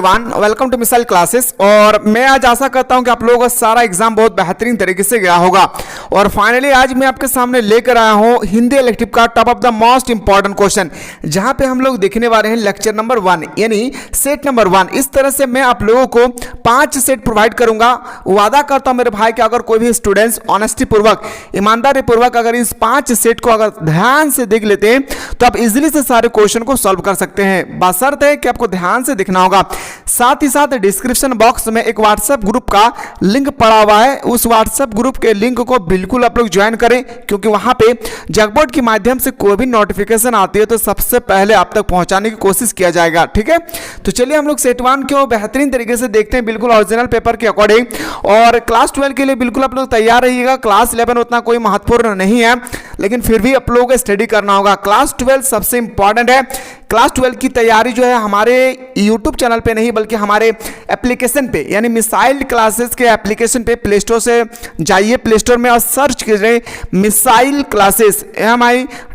Welcome to missile classes. और मैं आज आशा करता हूं कि आप लोगों का सारा एग्जाम बहुत बेहतरीन तरीके से गया होगा। और फाइनली आज मैं आपके सामने लेकर आया हूं हिंदी इलेक्टिव का top of the most important question, जहां पे हम लोग देखने वाले हैं लेक्चर नंबर 1 यानी सेट नंबर 1। इस तरह से मैं आप लोगों को 5 सेट प्रोवाइड करूंगा। वादा करता हूं मेरे भाई कि अगर कोई भी स्टूडेंट्स ऑनेस्टी पूर्वक, ईमानदारी पूर्वक अगर इस 5 सेट को अगर ध्यान से देख लेते हैं तो आप इजीली से सारे क्वेश्चन को सॉल्व कर सकते हैं। बशर्ते है कि आपको ध्यान से देखना होगा। साथ ही साथ डिस्क्रिप्शन बॉक्स में एक व्हाट्सएप ग्रुप का लिंक पड़ा हुआ है। उस व्हाट्सएप ग्रुप के लिंक को बिल्कुल आप लोग ज्वाइन करें, क्योंकि वहां पे जगबोर्ड के माध्यम से कोई भी नोटिफिकेशन आती है तो सबसे पहले आप तक पहुंचाने की कोशिश किया जाएगा। ठीक है, तो चलिए हम लोग सेट 1 को बेहतरीन तरीके से देखते हैं, बिल्कुल ओरिजिनल पेपर के अकॉर्डिंग। और क्लास 12 के लिए बिल्कुल आप लोग तैयार रहिएगा। क्लास 11 उतना कोई महत्वपूर्ण नहीं है, लेकिन फिर भी आप लोगों को स्टडी करना होगा। क्लास 12 सबसे इंपॉर्टेंट है। क्लास 12 की तैयारी जो है हमारे यूट्यूब चैनल पे नहीं बल्कि हमारे एप्लीकेशन पे यानी मिसाइल क्लासेस के एप्लीकेशन पे प्ले स्टोर से जाइए, प्ले स्टोर में और सर्च कीजिए missile classes,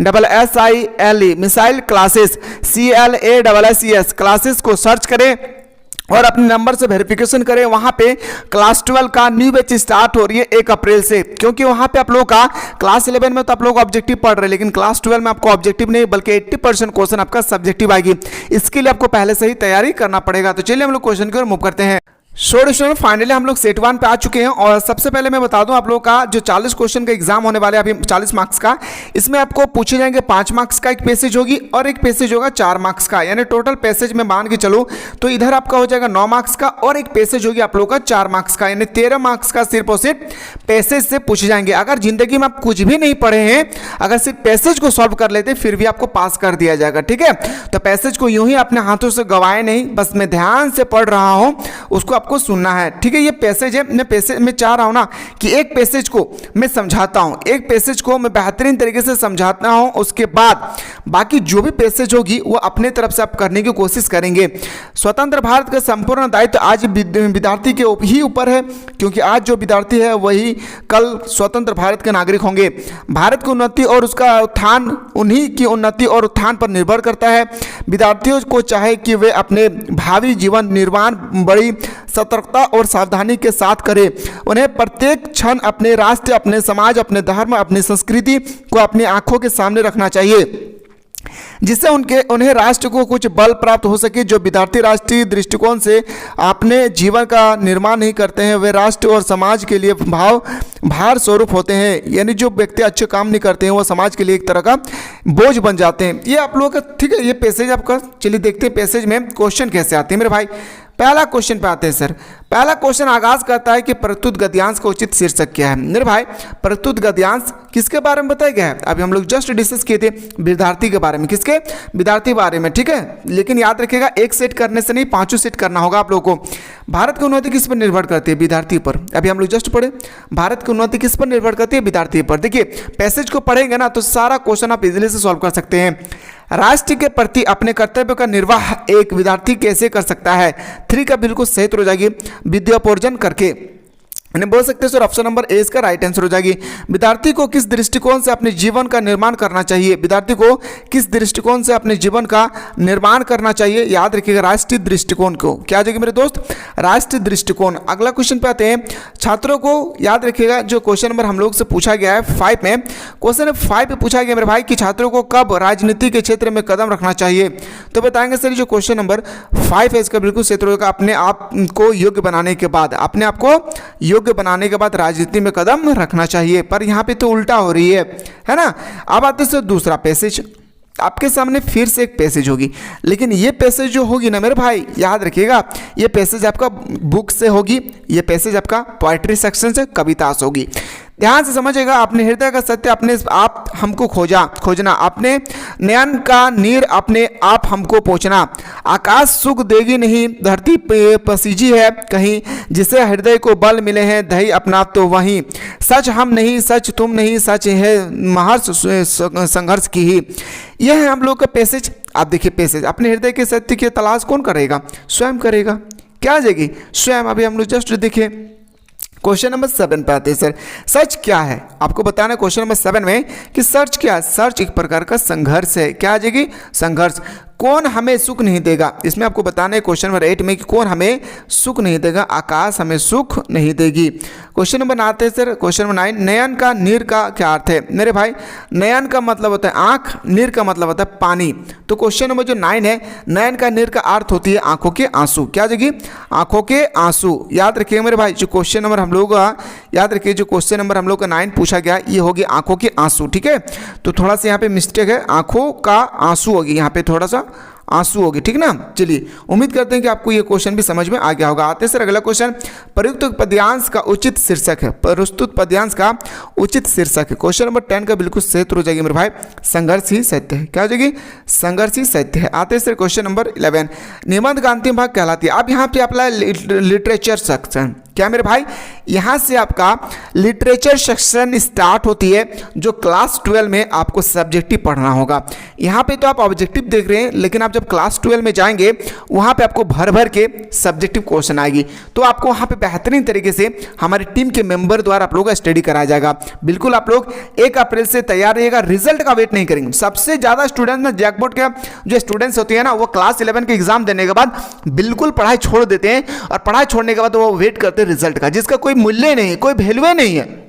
MISSILE missile classes, CLASSES classes को सर्च करें और अपने नंबर से वेरिफिकेशन करें। वहां पे क्लास 12 का न्यू बैच स्टार्ट हो रही है 1 अप्रैल से, क्योंकि वहां पे आप लोगों का क्लास 11 में तो आप लोग ऑब्जेक्टिव पढ़ रहे हैं, लेकिन क्लास 12 में आपको ऑब्जेक्टिव नहीं बल्कि 80% क्वेश्चन आपका सब्जेक्टिव आएगी। इसके लिए आपको पहले से ही तैयारी करना पड़ेगा। तो चलिए हम लोग क्वेश्चन की ओर मूव करते हैं। स्टूडेंट फाइनली हम लोग सेट 1 पे आ चुके हैं। और सबसे पहले मैं बता दूं आप लोगों का जो 40 क्वेश्चन का एग्जाम होने वाले अभी 40 मार्क्स का, इसमें आपको पूछे जाएंगे 5 मार्क्स का एक पैसेज होगी और एक पैसेज होगा 4 मार्क्स का, यानी टोटल पैसेज में मान के चलो तो इधर आपका हो जाएगा 9 मार्क्स का और एक पैसेज होगी आप लोगों का 4 मार्क्स का, यानी 13 मार्क्स का सिर्फ और सिर्फ पैसेज से पूछे जाएंगे। अगर जिंदगी में आप कुछ भी नहीं पढ़े हैं, अगर सिर्फ पैसेज को सॉल्व कर लेते फिर भी आपको पास कर दिया जाएगा। ठीक है, तो पैसेज को यूं ही अपने हाथों से गवाए नहीं, बस मैं ध्यान से पढ़ रहा हूं उसको आपको सुनना है। ठीक है, ये पैसेज है। मैं पैसेज में चाह रहा हूं ना कि एक पैसेज को मैं समझाता हूं, एक पैसेज को मैं बेहतरीन तरीके से समझाता हूं, उसके बाद बाकी जो भी पैसेज होगी वो अपने तरफ से आप करने की कोशिश करेंगे। स्वतंत्र भारत का संपूर्ण दायित्व आज विद्यार्थी के ही ऊपर है, क्योंकि आज जो विद्यार्थी है वही कल स्वतंत्र भारत के नागरिक होंगे। भारत की उन्नति और उसका उत्थान उन्हीं की उन्नति और उत्थान पर निर्भर करता है। विद्यार्थियों को चाहे कि वे अपने भावी जीवन निर्माण बड़ी सतर्कता और सावधानी के साथ करें। उन्हें प्रत्येक क्षण अपने राष्ट्र, अपने समाज, अपने धर्म, अपनी संस्कृति को अपनी आंखों के सामने रखना चाहिए, जिससे उन्हें राष्ट्र को कुछ बल प्राप्त हो सके। जो विद्यार्थी राष्ट्रीय दृष्टिकोण से अपने जीवन का निर्माण नहीं करते हैं वे राष्ट्र और समाज के लिए भार स्वरूप होते हैं, यानी जो व्यक्ति अच्छे काम नहीं करते हैं वो समाज के लिए एक तरह का बोझ बन जाते हैं। ये आप लोगों का ठीक है, ये पैसेज आपका। चलिए देखते हैं पैसेज में क्वेश्चन कैसे आते हैं मेरे भाई। पहला क्वेश्चन पे आते हैं सर। पहला क्वेश्चन आगाज करता है कि प्रस्तुत गद्यांश का उचित शीर्षक क्या है। मेरे भाई प्रस्तुत गद्यांश किसके बारे में बताया गया है? अभी हम लोग जस्ट डिस्कस किए थे विद्यार्थी के बारे में। किसके? विद्यार्थी बारे में। ठीक है, लेकिन याद रखिएगा एक सेट करने से नहीं 5 सेट करना होगा आप लोगों को। भारत की उन्नति किस पर निर्भर करती है? विद्यार्थी पर। अभी हम लोग जस्ट पढ़े भारत की उन्नति किस पर निर्भर करती है? विद्यार्थी पर। देखिए पैसेज को पढ़ेंगे ना तो सारा क्वेश्चन आप इजीली से सॉल्व कर सकते हैं। राष्ट्र के प्रति अपने कर्तव्य का निर्वाह एक विद्यार्थी कैसे कर सकता है? 3 का बिल्कुल सही हो जाएगी, विद्योपार्जन करके। मैंने बोल सकते हैं सर ऑप्शन नंबर ए इसका राइट आंसर हो जाएगी। विद्यार्थी को किस दृष्टिकोण से अपने जीवन का निर्माण करना चाहिए? विद्यार्थी को किस दृष्टिकोण से अपने जीवन का निर्माण करना चाहिए? याद रखिएगा राष्ट्रीय दृष्टिकोण को। क्या आ जाएगी मेरे दोस्त? राष्ट्रीय दृष्टिकोण। अगला क्वेश्चन पे आते हैं। छात्रों को याद रखिएगा जो क्वेश्चन नंबर हम लोग से पूछा गया है 5 में, क्वेश्चन 5 पे पूछा गया मेरे भाई कि छात्रों को कब राजनीति के क्षेत्र में कदम रखना चाहिए? तो बताएंगे सर जो क्वेश्चन नंबर 5 है इसका बिल्कुल सही होगा अपने आप को योग्य बनाने के बाद। अपने आप को योग्य बनाने के बाद राजनीति में कदम रखना चाहिए, पर यहाँ पे तो उल्टा हो रही है ना। अब आते हैं दूसरा पैसेज। आपके सामने फिर से एक पैसेज होगी, लेकिन ये पैसेज जो होगी ना मेरे भाई याद रखिएगा ये पैसेज आपका बुक से होगी, ये पैसेज आपका पोएट्री सेक्शन से, कविता से होगी। ध्यान से समझिएगा। अपने हृदय का सत्य अपने आप हमको खोजना, अपने नयन का नीर अपने आप हमको पहुँचना। आकाश सुख देगी नहीं, धरती पसीजी है कहीं, जिसे हृदय को बल मिले हैं दही अपना तो वहीं। सच हम नहीं, सच तुम नहीं, सच है महर्ष संघर्ष की ही। यह है हम लोग का पैसेज। आप देखिए पैसेज अपने हृदय के सत्य की तलाश कौन करेगा? स्वयं करेगा। क्या आ जाएगी? स्वयं। अभी हम लोग जस्ट देखिए क्वेश्चन नंबर 7 पे आते हैं सर। सच क्या है? आपको बताना है क्वेश्चन नंबर 7 में कि सच क्या है? सच एक प्रकार का संघर्ष है। क्या आ जाएगी? संघर्ष। कौन हमें सुख नहीं देगा, इसमें आपको बताना है क्वेश्चन नंबर 8 में कि कौन हमें सुख नहीं देगा, आकाश हमें सुख नहीं देगी। क्वेश्चन नंबर 9 आते हैं सर, क्वेश्चन नंबर 9, नयन का नीर का क्या अर्थ है। मेरे भाई नयन का मतलब होता है आंख, नीर का मतलब होता है पानी। तो क्वेश्चन नंबर जो 9 है, नयन का नीर का अर्थ होती है आंखों के आंसू। क्या जगी, आंखों के आंसू। याद रखिए मेरे भाई, जो क्वेश्चन नंबर हम लोग याद रखिए, जो क्वेश्चन नंबर हम लोग का 9 पूछा गया ये होगी आंखों के आंसू। ठीक है, तो थोड़ा सा यहाँ पे मिस्टेक है, आंखों का आंसू होगी, यहाँ पे थोड़ा सा आंसू होगी। ठीक ना, चलिए उम्मीद करते हैं कि आपको ये क्वेश्चन भी समझ में आ गया होगा। आते हैं सर अगला क्वेश्चन, प्रयुक्त पद्यांश का उचित शीर्षक है। प्रस्तुत पद्यांश का उचित शीर्षक है। क्वेश्चन नंबर 10 का बिल्कुल सही उत्तर हो जाएगी मेरे भाई, संघर्ष ही सत्य है। क्या हो जाएगी, संघर्ष ही सत्य है। आते हैं सर क्वेश्चन नंबर 11, निबंध का अंतिम भाग कहलाती है। अब यहाँ पे अपना लिटरेचर सेक्शन, क्या मेरे भाई, यहाँ से आपका लिटरेचर सेक्शन स्टार्ट होती है, जो क्लास 12 में आपको सब्जेक्टिव पढ़ना होगा। यहाँ पे तो आप ऑब्जेक्टिव देख रहे हैं, लेकिन आप जब क्लास 12 में जाएंगे वहाँ पे आपको भर भर के सब्जेक्टिव क्वेश्चन आएगी। तो आपको वहाँ पे बेहतरीन तरीके से हमारी टीम के मेंबर द्वारा आप लोगों का स्टडी कराया जाएगा। बिल्कुल आप लोग 1 अप्रैल से तैयार रहिएगा, रिजल्ट का वेट नहीं करेंगे। सबसे ज़्यादा स्टूडेंट में जैकपॉट के जो स्टूडेंट्स होते हैं ना, वो क्लास 11 के एग्जाम देने के बाद बिल्कुल पढ़ाई छोड़ देते हैं, और पढ़ाई छोड़ने के बाद वो वेट करते हैं रिजल्ट का, जिसका कोई मूल्य नहीं है, कोई वैल्यू नहीं है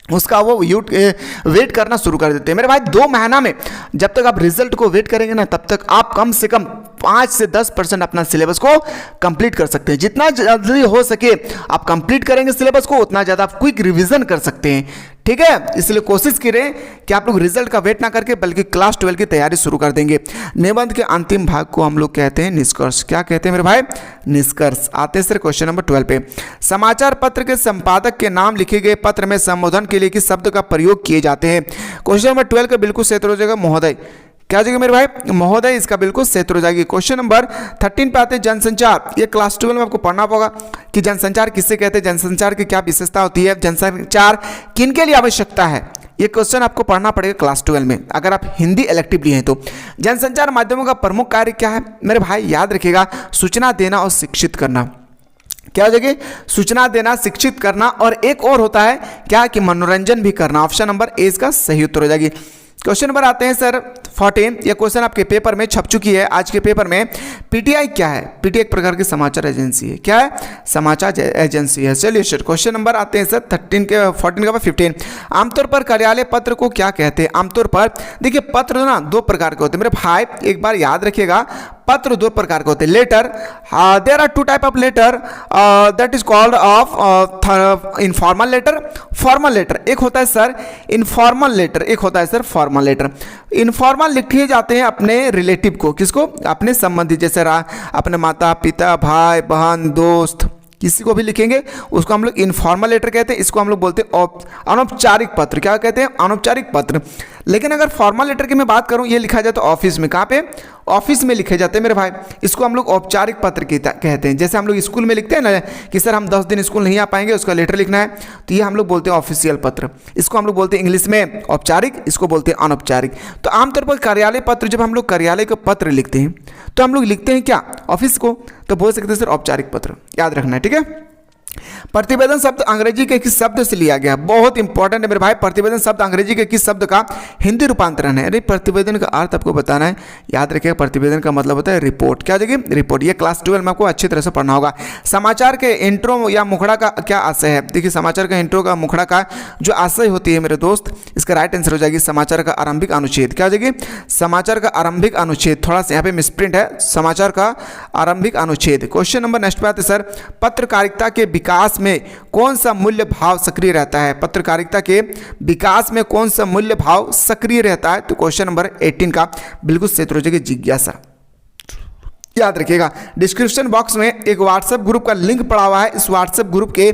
उसका, वो वेट करना शुरू कर देते हैं। मेरे भाई 2 महीना में जब तक आप रिजल्ट को वेट करेंगे ना, तब तक आप कम से कम 5 से 10% अपना सिलेबस को कंप्लीट कर सकते हैं। जितना जल्दी हो सके आप कंप्लीट करेंगे सिलेबस को, उतना ज़्यादा आप क्विक रिवीजन कर सकते हैं। ठीक है, इसलिए कोशिश करें कि आप लोग रिजल्ट का वेट ना करके बल्कि क्लास 12 की तैयारी शुरू कर देंगे। निबंध के अंतिम भाग को हम लोग कहते हैं निष्कर्ष। क्या कहते हैं मेरे भाई, निष्कर्ष। आते हैं सर क्वेश्चन नंबर 12 पे, समाचार पत्र के संपादक के नाम लिखे गए पत्र में संबोधन के लिए किस शब्द का प्रयोग किए जाते हैं। क्वेश्चन नंबर 12 का बिल्कुल सही उत्तर हो जाएगा महोदय। क्या जाएगा मेरे भाई, महोदय, इसका बिल्कुल सही उत्तर हो जाएगी। क्वेश्चन नंबर 13 पे आते हैं जनसंचार। ये क्लास 12 में आपको पढ़ना होगा कि जनसंचार किससे कहते हैं, जनसंचार की क्या विशेषता होती है, जनसंचार किनके लिए आवश्यकता है। ये क्वेश्चन आपको पढ़ना पड़ेगा क्लास 12 में, अगर आप हिंदी इलेक्टिव लिए हैं तो। जनसंचार माध्यमों का प्रमुख कार्य क्या है मेरे भाई, याद रखिएगा, सूचना देना और शिक्षित करना। क्या हो जाएगी, सूचना देना, शिक्षित करना, और एक और होता है क्या कि मनोरंजन भी करना। ऑप्शन नंबर ए इसका सही उत्तर हो जाएगी। क्वेश्चन नंबर आते हैं सर 14, ये क्वेश्चन आपके पेपर में छप चुकी है आज के पेपर में। पीटीआई क्या है, पीटीआई एक प्रकार की समाचार एजेंसी है। क्या है, समाचार एजेंसी है। चलिए सर क्वेश्चन नंबर आते हैं सर 14 का 15, आमतौर पर कार्यालय पत्र को क्या कहते हैं। आमतौर पर देखिए, पत्र ना 2 प्रकार के होते हैं मेरे भाई, एक बार याद रखिएगा, पत्र 2 प्रकार के होते हैं। Letter, there are 2 type of letter, that is called of informal letter, formal letter. एक होता है सर इनफॉर्मल लेटर, एक होता है सर फॉर्मल लेटर। इनफॉर्मल लिखे जाते हैं अपने रिलेटिव को, किसको, अपने संबंधी, जैसे अपने माता पिता, भाई बहन, दोस्त, किसी को भी लिखेंगे उसको हम लोग इनफॉर्मल लेटर कहते हैं। इसको हम लोग बोलते हैं अनौपचारिक पत्र। क्या कहते हैं, अनौपचारिक पत्र। लेकिन अगर फॉर्मल लेटर की मैं बात करूं, ये लिखा जाता है ऑफिस में। कहाँ पे, ऑफिस में लिखे जाते हैं मेरे भाई। इसको हम लोग औपचारिक पत्र कहते हैं। जैसे हम लोग स्कूल में लिखते हैं ना कि सर हम 10 दिन स्कूल नहीं आ पाएंगे, उसका लेटर लिखना है, तो ये हम लोग बोलते हैं ऑफिशियल पत्र। इसको हम लोग बोलते हैं इंग्लिश में औपचारिक, इसको बोलते हैं अनौपचारिक। तो आमतौर पर कार्यालय पत्र, जब हम लोग कार्यालय का पत्र लिखते हैं तो हम लोग लिखते हैं क्या, ऑफिस को, तो बोल सकते हैं सर औपचारिक पत्र। याद रखना है, ठीक है। प्रतिवेदन शब्द अंग्रेजी के किस शब्द से लिया गया, बहुत इंपॉर्टेंट है मेरे भाई। प्रतिवेदन शब्द अंग्रेजी के किस शब्द का हिंदी रूपांतरण है। अरे प्रतिवेदन का अर्थ आपको बताना है, याद रखिएगा, प्रतिवेदन का मतलब होता है रिपोर्ट। क्या जगह, रिपोर्ट। ये क्लास 12 में आपको अच्छी तरह से पढ़ना होगा। समाचार के इंट्रो या मुखड़ा का क्या आशय है। देखिए, समाचार का इंट्रो का मुखड़ा का जो आशय होती है मेरे दोस्त, इसका राइट आंसर हो जाएगी समाचार का आरंभिक अनुच्छेद। क्या हो जाएगी, समाचार का आरंभिक अनुच्छेद। थोड़ा सा यहाँ पे मिसप्रिंट है, समाचार का आरंभिक अनुच्छेद। क्वेश्चन नंबर नेक्स्ट पे आते सर, पत्रकारिता के विकास में कौन सा मूल्य भाव सक्रिय रहता है। पत्रकारिता के विकास में कौन सा मूल्य भाव सक्रिय रहता है, तो क्वेश्चन नंबर 18 का बिल्कुल सही उत्तर हो जाएगा जिज्ञासा। याद रखिएगा, डिस्क्रिप्शन बॉक्स में एक व्हाट्सएप ग्रुप का लिंक पड़ा हुआ है। इस व्हाट्सएप ग्रुप के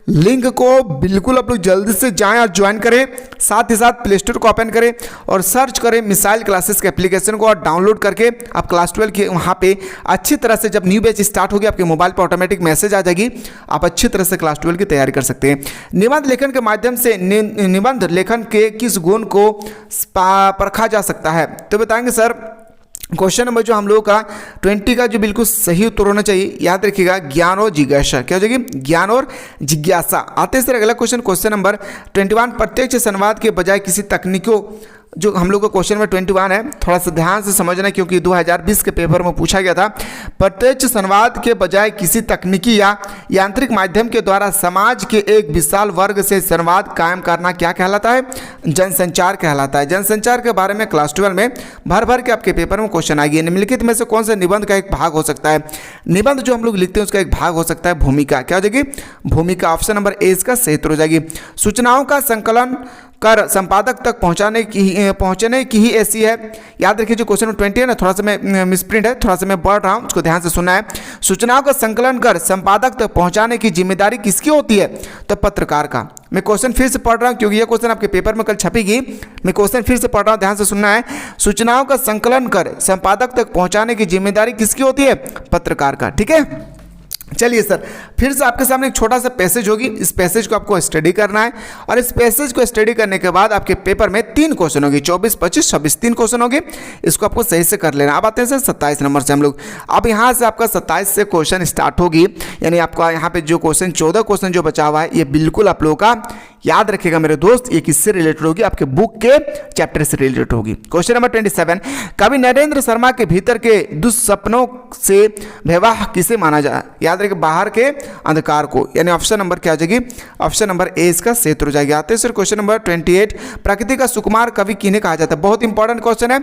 लिंक को बिल्कुल आप लोग जल्दी से जाएं और ज्वाइन करें। साथ ही साथ प्ले स्टोर को ओपन करें और सर्च करें मिसाइल क्लासेस के एप्लीकेशन को, और डाउनलोड करके आप क्लास 12 के वहाँ पे अच्छी तरह से, जब न्यू बैच स्टार्ट होगी आपके मोबाइल पर ऑटोमेटिक मैसेज आ जाएगी, आप अच्छी तरह से क्लास 12 की तैयारी कर सकते हैं। निबंध लेखन के माध्यम से निबंध लेखन के किस गुण को परखा जा सकता है, तो बताएंगे सर। क्वेश्चन नंबर जो हम लोगों का 20 का जो बिल्कुल सही उत्तर होना चाहिए, याद रखिएगा, ज्ञान और जिज्ञासा। क्या हो जाएगी, ज्ञान और जिज्ञासा। आते हैं सर अगला क्वेश्चन, क्वेश्चन नंबर 21, प्रत्यक्ष संवाद के बजाय किसी तकनीकों जो हम लोग का क्वेश्चन नंबर 21 है, थोड़ा सा ध्यान से समझना क्योंकि 2020 के पेपर में पूछा गया था। प्रत्यक्ष संवाद के बजाय किसी तकनीकी या यांत्रिक माध्यम के द्वारा समाज के एक विशाल वर्ग से संवाद कायम करना क्या कहलाता है? जनसंचार कहलाता है। जनसंचार के बारे में क्लास 12 में भर भर के आपके पेपर में क्वेश्चन आएगी। निम्नलिखित में से कौन सा निबंध का एक भाग हो सकता है? निबंध जो हम लोग लिखते हैं उसका एक भाग हो सकता है भूमिका। क्या हो जाएगी? भूमिका। ऑप्शन नंबर ए इसका सही उत्तर हो जाएगी। सूचनाओं का संकलन कर संपादक तक पहुंचने की ही ऐसी है। याद रखिए जो क्वेश्चन 20 है ना, थोड़ा सा मैं मिसप्रिंट है, थोड़ा सा मैं पढ़ रहा हूं, उसको ध्यान से सुनना है। सूचनाओं का संकलन कर संपादक तक पहुंचाने की जिम्मेदारी किसकी होती है? तो पत्रकार का। मैं क्वेश्चन फिर से पढ़ रहा हूं क्योंकि यह क्वेश्चन आपके पेपर में कल छपेगी। मैं क्वेश्चन फिर से पढ़ रहा हूं, ध्यान से सुनना है। सूचनाओं का संकलन कर संपादक तक पहुंचाने की जिम्मेदारी किसकी होती है? पत्रकार का। ठीक है, चलिए सर, फिर से आपके सामने एक छोटा सा पैसेज होगी। इस पैसेज को आपको स्टडी करना है और इस पैसेज को स्टडी करने के बाद आपके पेपर में 3 क्वेश्चन होगी, 24, 25, 26 3 क्वेश्चन होंगे। इसको आपको सही से कर लेना। अब आते हैं सर 27 नंबर से हम लोग। अब यहाँ से आपका 27 से क्वेश्चन स्टार्ट होगी, यानी आपका यहाँ पे जो क्वेश्चन 14 क्वेश्चन जो बचा हुआ है ये बिल्कुल आप लोगों का याद रखिएगा मेरे दोस्त। ये किससे रिलेटेड होगी? आपके बुक के चैप्टर से रिलेटेड होगी। क्वेश्चन नंबर 27, कवि नरेंद्र शर्मा के भीतर के दुस्सपनों से विवाह किसे माना जाए? याद रखिए बाहर के अंधकार को, यानी ऑप्शन नंबर क्या आ जाएगी? ऑप्शन नंबर ए इसका सही उत्तर हो जाएगी। आते हैं सर क्वेश्चन नंबर 28, प्रकृति का सुकुमार कवि किन्हें कहा जाता है? बहुत इंपॉर्टेंट क्वेश्चन है।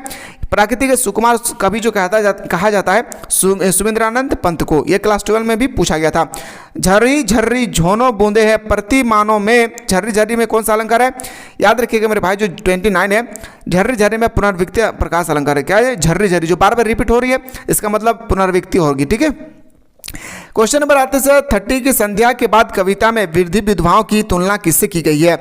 प्रकृति का सुकुमार कवि जो कहा जाता है सुमिंद्रानंद पंत को। यह क्लास 12 में भी पूछा गया था। झर्री झर्री झोनो बूंदे है प्रतिमानों में, झर्री झर्री में कौन सा अलंकार है? याद रखिएगा मेरे भाई जो 29 है, झर्री झर्री में पुनर्विक्ति प्रकाश अलंकार है। क्या है? झर्री झर्री जो बार बार रिपीट हो रही है इसका मतलब पुनर्विक्ति होगी। ठीक है, क्वेश्चन नंबर आते हैं 30 की संध्या के बाद कविता में वृद्धि विधवाओं की तुलना किससे की गई है?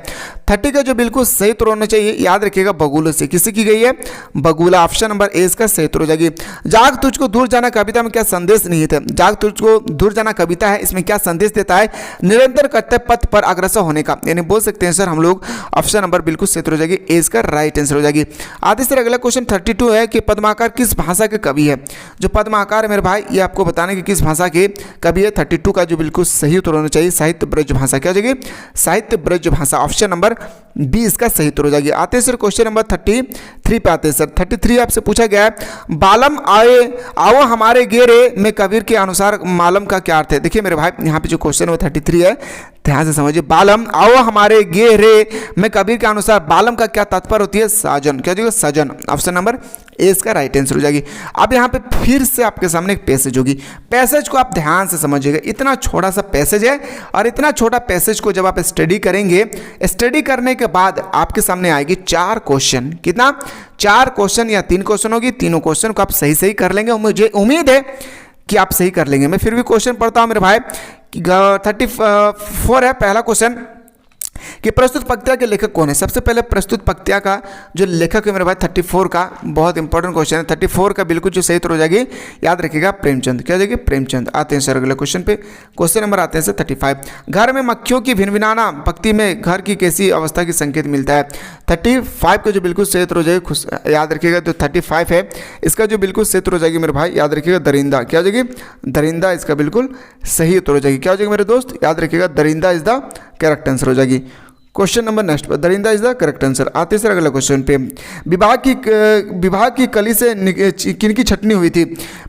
30 का जो बिल्कुल सही उत्तर होना चाहिए, याद रखिएगा बगुला से। किससे की गई है? बगुला। ऑप्शन नंबर ए इसका सही उत्तर हो जाएगी। जाग तुझको दूर जाना कविता में क्या संदेश नहीं थे? जाग तुझको दूर जाना कविता है, इसमें क्या संदेश देता है? निरंतर कर्तव्य पथ पर अग्रसर होने का, यानी बोल सकते हैं सर हम लोग ऑप्शन नंबर बिल्कुल सही उत्तर हो जाएगी, ए इसका राइट आंसर हो जाएगी। आते सर अगला क्वेश्चन 32 है कि पद्माकर किस भाषा के कवि है? जो पद्माकर है मेरे भाई ये आपको बताने की किस भाषा के कवि है। 32 का जो बिल्कुल सही उत्तर होना चाहिए साहित्य ब्रज भाषा। क्या हो जाएगी? साहित्य ब्रज भाषा। ऑप्शन नंबर बी इसका सही उत्तर हो जाएगी। आते हैं सर क्वेश्चन नंबर 33 पे आते हैं सर। 33 आपसे पूछा गया है बालम आए आओ हमारे गेरे में कबीर के अनुसार मालम का क्या अर्थ है? देखिए मेरे भाई यहाँ पे जो क्वेश्चन नंबर 33 है ध्यान से समझिए। बालम आओ हमारे गेरे में कबीर के अनुसार बालम का क्या तात्पर्य होती है? साजन। क्या हो जाएगा? सजन। ऑप्शन नंबर ए इसका राइट आंसर हो जाएगी। अब यहाँ पे फिर से आपके सामने एक पैसेज होगी, पैसेज को आप ध्यान से समझिएगा। इतना छोटा सा पैसेज है और इतना छोटा पैसेज को जब आप स्टडी करेंगे, स्टडी करने के बाद आपके सामने आएगी 4 क्वेश्चन। कितना? 4 क्वेश्चन या 3 क्वेश्चन होगी। तीनों क्वेश्चन को आप सही सही कर लेंगे, मुझे उम्मीद है कि आप सही कर लेंगे। मैं फिर भी क्वेश्चन पढ़ता हूं मेरे भाई। 34 है पहला क्वेश्चन कि प्रस्तुत पंक्तिया के लेखक कौन है? सबसे पहले प्रस्तुत पंक्तिया का जो लेखक है मेरे भाई 34 का बहुत इंपॉर्टेंट क्वेश्चन है। 34 का बिल्कुल जो सही उत्तर हो जाएगी, याद रखिएगा प्रेमचंद। क्या हो जाएगी? प्रेमचंद। आते हैं सर अगले क्वेश्चन पे। क्वेश्चन नंबर आते हैं सर 35, घर में मक्खियों की भिनभिनाना पंक्ति में घर की कैसी अवस्था की संकेत मिलता है? 35 का जो बिल्कुल सही उत्तर हो जाएगी, याद रखिएगा जो 35 है इसका जो बिल्कुल सही उत्तर हो जाएगी मेरे भाई, याद रखिएगा दरिंदा। क्या हो जाएगी? दरिंदा इसका बिल्कुल सही उत्तर हो जाएगी। क्या हो जाएगी मेरे दोस्त? याद रखिएगा दरिंदा इज द करेक्ट आंसर हो जाएगी। क्वेश्चन नंबर नेक्स्ट पर दरिंदा इज द करेक्ट आंसर। आते सर अगला क्वेश्चन पे। विभाग की कली से किनकी छटनी हुई थी?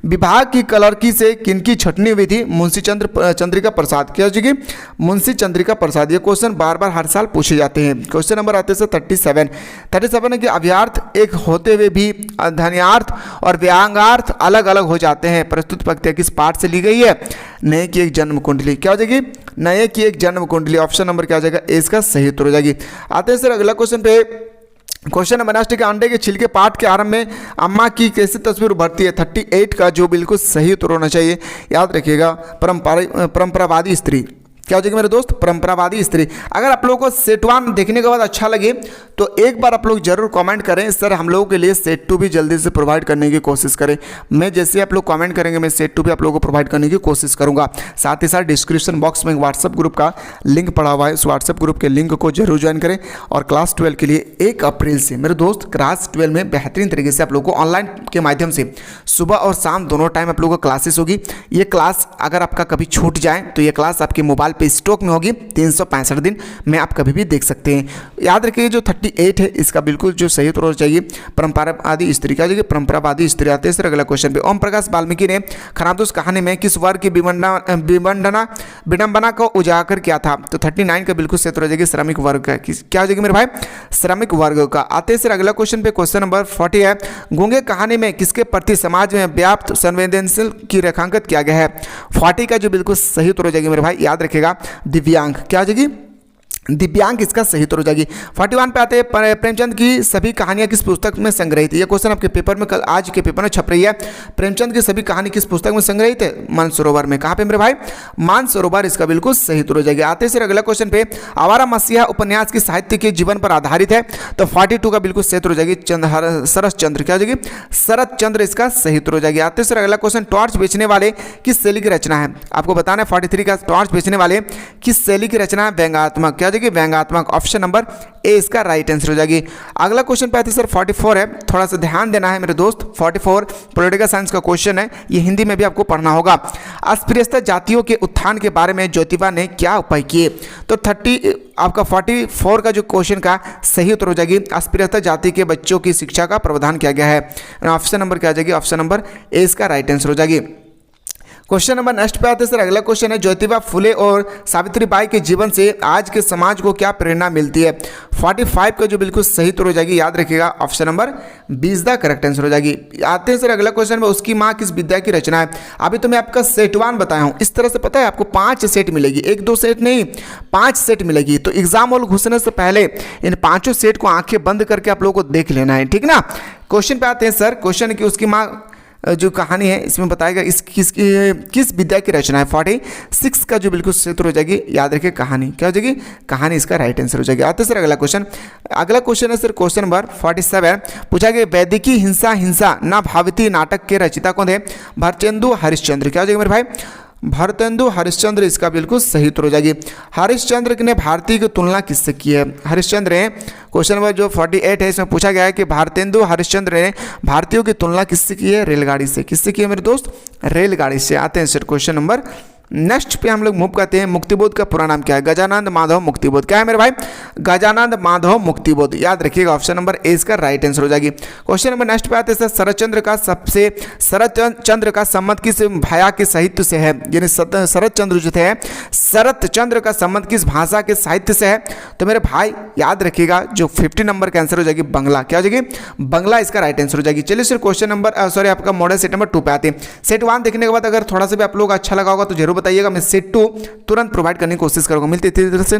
विभाग की कलरकी से किनकी छटनी हुई थी? मुंशी चंद्रिका प्रसाद। क्या हो जाएगी? मुंशी चंद्रिका प्रसाद। ये क्वेश्चन बार बार हर साल पूछे जाते हैं। क्वेश्चन नंबर आते सर 37 है कि अव्यार्थ एक होते हुए भी धन्यार्थ और व्यांगार्थ अलग अलग हो जाते हैं। प्रस्तुत पंक्तियाँ किस पाठ से ली गई है? नए की एक जन्म कुंडली। क्या हो जाएगी? नए की एक जन्म कुंडली। ऑप्शन नंबर क्या हो जाएगा? ए इसका सही उत्तर हो जाएगी। आते हैं सर अगला क्वेश्चन पे। क्वेश्चन नंबर नेक्स्ट के अंडे के छिलके पाठ के आरंभ में अम्मा की कैसी तस्वीर उभरती है? 38 का जो बिल्कुल सही उत्तर होना चाहिए, याद रखिएगा परंपरावादी स्त्री। क्या हो जाएगी मेरे दोस्त? परंपरावादी स्त्री। अगर आप लोगों को सेट 1 देखने के बाद अच्छा लगे तो एक बार आप लोग जरूर कमेंट करें सर हम लोगों के लिए सेट 2 भी जल्दी से प्रोवाइड करने की कोशिश करें। मैं जैसे आप लोग कमेंट करेंगे मैं सेट 2 भी आप लोगों को प्रोवाइड करने की कोशिश करूंगा। साथ ही साथ डिस्क्रिप्शन बॉक्स में व्हाट्सएप ग्रुप का लिंक पड़ा हुआ है, उस व्हाट्सएप ग्रुप के लिंक को जरूर ज्वाइन करें। और क्लास 12 के लिए 1 अप्रैल से मेरे दोस्त क्लास 12 में बेहतरीन तरीके से आप लोगों को ऑनलाइन के माध्यम से सुबह और शाम दोनों टाइम आप लोगों को क्लासेस होगी। ये क्लास अगर आपका कभी छूट जाए तो ये क्लास आपके मोबाइल पे स्टॉक में होगी 365 दिन में आप कभी भी देख सकते हैं। याद रखिए जो 38 है इसका बिल्कुल जो सही उत्तर चाहिए परंपरावादी स्त्री। क्या हो जाएगी? परंपरावादी स्त्री। आते हैं सर अगला क्वेश्चन पे। ओम प्रकाश वाल्मीकि ने खरदूष कहानी में किस वर्ग की विडंबना को उजागर किया था? तो 39 का बिल्कुल सही उत्तर हो जाएगी श्रमिक वर्ग का। क्या हो जाएगी मेरे भाई? श्रमिक वर्ग का। आते हैं सर अगला क्वेश्चन पे। क्वेश्चन नंबर 40 है, गूंगे कहानी में किसके प्रति समाज में व्याप्त संवेदनशील की रेखांकित किया गया है? 40 का जो बिल्कुल सही उत्तर हो जाएगी मेरे भाई, याद रखिएगा दिव्यांग। क्या हो जाएगी? दिव्यांग इसका सही उत्तर हो जाएगी। 41 पे आते हैं, प्रेमचंद की सभी कहानियां किस पुस्तक में संग्रहित है? ये क्वेश्चन आपके पेपर में कल आज के पेपर में छप रही है। प्रेमचंद की सभी कहानी किस पुस्तक में संग्रहित है? मानसरोवर में। कहाँ पे मेरे भाई? मानसरोवर इसका बिल्कुल सही उत्तर हो जाएगी। आते हैं अगला क्वेश्चन पे। आवारा मसीहा उपन्यास की साहित्य के जीवन पर आधारित है? तो 42 का बिल्कुल सही उत्तर हो जाएगी शरद चंद्र। क्या हो जाएगी? शरद चंद्र इसका सही उत्तर हो जाएगी। आते हैं अगला क्वेश्चन। टॉर्च बेचने वाले किस शैली की रचना है? आपको बताना है 43 का टॉर्च बेचने वाले किस शैली की रचना है? व्यंग्यात्मक। क्या देखिए? व्यंग्यात्मक। ऑप्शन नंबर ए इसका राइट आंसर हो जाएगी। अगला क्वेश्चन पे आते हैं सर 44 है, थोड़ा सा ध्यान देना है मेरे दोस्त। 44 पॉलिटिकल साइंस का क्वेश्चन है, ये हिंदी में भी आपको पढ़ना होगा। अस्पृश्यता जातियों के उत्थान के बारे में ज्योतिबा ने क्या उपाय किए? तो 44 का जो क्वेश्चन का सही उत्तर हो जाएगी अस्पृश्यता जाति के बच्चों की शिक्षा का प्रावधान किया गया है। ऑप्शन नंबर क्या आ जाएगी? ऑप्शन नंबर ए इसका राइट आंसर हो जाएगी। क्वेश्चन नंबर नेक्स्ट पे आते हैं सर। अगला क्वेश्चन है, ज्योतिबा फुले और सावित्रीबाई के जीवन से आज के समाज को क्या प्रेरणा मिलती है? 45 का जो बिल्कुल सही उत्तर हो जाएगी, याद रखिएगा option number 20 the correct answer हो जाएगी। आते हैं सर अगला क्वेश्चन में, उसकी माँ किस विद्या की रचना है? अभी तो मैं आपका सेटवान बताया हूँ, इस तरह से पता है आपको 5 सेट मिलेगी, 1-2 सेट नहीं 5 सेट मिलेगी। तो एग्जाम हॉल घुसने से पहले इन 5 सेट को आंखें बंद करके आप लोगों को देख लेना है, ठीक ना। क्वेश्चन पे आते हैं सर। क्वेश्चन की उसकी माँ जो कहानी है इसमें बताएगा इस किस विद्या की रचना है? 46 का जो बिल्कुल सही उत्तर हो जाएगी, याद रखिए कहानी। क्या हो जाएगी? कहानी इसका राइट आंसर हो जाएगी। आते सर अगला क्वेश्चन। अगला क्वेश्चन है सर क्वेश्चन नंबर 47 पूछा गया, वैदिकी हिंसा न भाविती नाटक के रचिता कौन थे? भरतेंदु हरिश्चंद्र। क्या हो जाएगा मेरे भाई? भरतेंदु हरिश्चंद्र इसका बिल्कुल सही उत्तर हो जाएगी। हरिश्चंद्र ने भारती की तुलना किससे की है? हरिश्चंद्र ने क्वेश्चन नंबर जो 48 है इसमें पूछा गया है कि भारतेंदु हरिश्चंद्र ने भारतीयों की तुलना किससे की है? रेलगाड़ी से। किससे की है मेरे दोस्त? रेलगाड़ी से। आते हैं सर क्वेश्चन नंबर नेक्स्ट पे हम लोग मूव करते हैं। मुक्तिबोध का पूरा नाम क्या है? गजानंद माधव मुक्तिबोध। क्या है मेरे भाई? गजानंद माधव मुक्तिबोध। याद रखिएगा ऑप्शन नंबर ए इसका राइट आंसर हो जाएगी। क्वेश्चन नंबर नेक्स्ट पे आते हैं सर। शरत चंद्र का संबंध किस भाषा के साहित्य से है? यानी शरत चंद्र जो थे, शरत चंद्र का संबंध किस भाषा के साहित्य से है? तो मेरे भाई याद रखिएगा जो 50 नंबर का आंसर हो जाएगी बंगला। क्या हो जाएगी? बंगला इसका राइट आंसर हो जाएगी। चलिए सर क्वेश्चन नंबर सॉरी आपका मॉडल सेट नंबर 2 पे आते हैं। सेट 1 देखने के बाद अगर थोड़ा सा भी आप लोग अच्छा लगा होगा तो जरूर बताइएगा, मैं सेट 2 तुरंत प्रोवाइड करने की कोशिश करूंगा। मिलते हैं नेक्स्ट